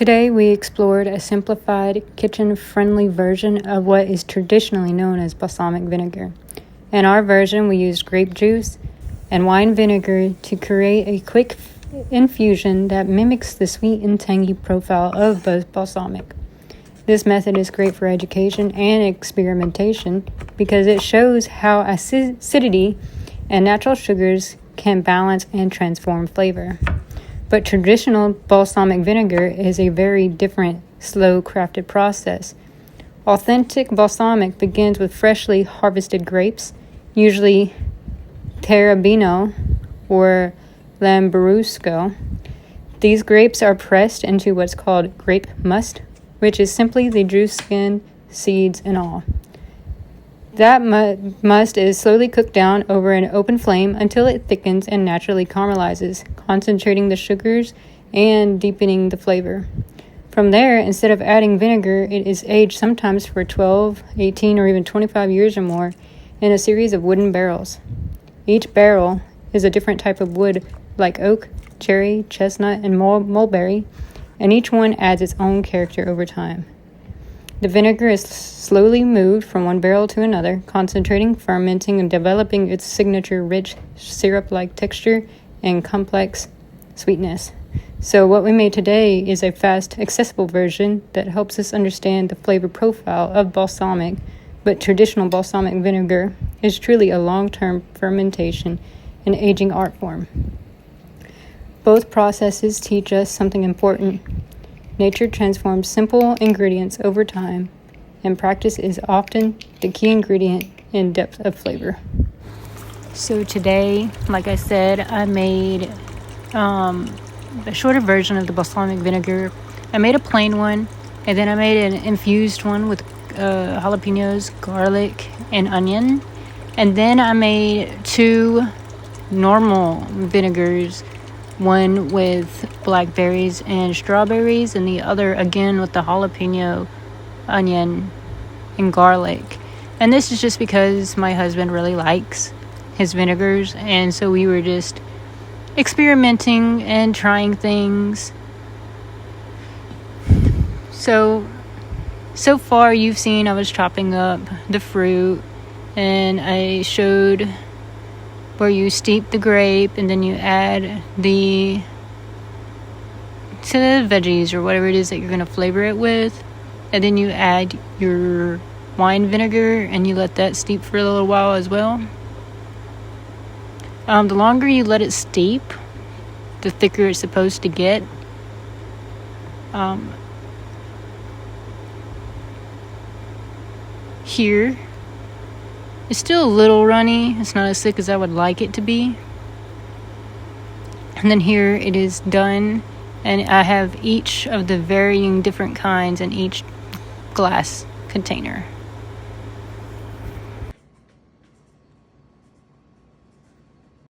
Today we explored a simplified, kitchen-friendly version of what is traditionally known as balsamic vinegar. In our version, we used grape juice and wine vinegar to create a quick infusion that mimics the sweet and tangy profile of balsamic. This method is great for education and experimentation because it shows how acidity and natural sugars can balance and transform flavor. But traditional balsamic vinegar is a very different, slow crafted process. Authentic balsamic begins with freshly harvested grapes, usually Terrabino or Lambrusco. These grapes are pressed into what's called grape must, which is simply the juice, skin, seeds, and all. That must is slowly cooked down over an open flame until it thickens and naturally caramelizes, concentrating the sugars and deepening the flavor. From there, instead of adding vinegar, it is aged sometimes for 12, 18, or even 25 years or more in a series of wooden barrels. Each barrel is a different type of wood, like oak, cherry, chestnut, and mulberry, and each one adds its own character over time. The vinegar is slowly moved from one barrel to another, concentrating, fermenting, and developing its signature rich syrup-like texture and complex sweetness. So what we made today is a fast, accessible version that helps us understand the flavor profile of balsamic, but traditional balsamic vinegar is truly a long-term fermentation and aging art form. Both processes teach us something important. Nature transforms simple ingredients over time, and practice is often the key ingredient in depth of flavor. So today, like I said, I made a shorter version of the balsamic vinegar. I made a plain one, and then I made an infused one with jalapenos, garlic, and onion. And then I made two normal vinegars, one with blackberries and strawberries, and the other again with the jalapeno, onion, and garlic. And this is just because my husband really likes his vinegars, and so we were just experimenting and trying things. So far you've seen I was chopping up the fruit, and I showed where you steep the grape and then you add to the veggies or whatever it is that you're going to flavor it with, and then you add your wine vinegar and you let that steep for a little while as well. The longer you let it steep, the thicker it's supposed to get. Here it's still a little runny. It's not as thick as I would like it to be. And then here it is done, and I have each of the varying different kinds in each glass container.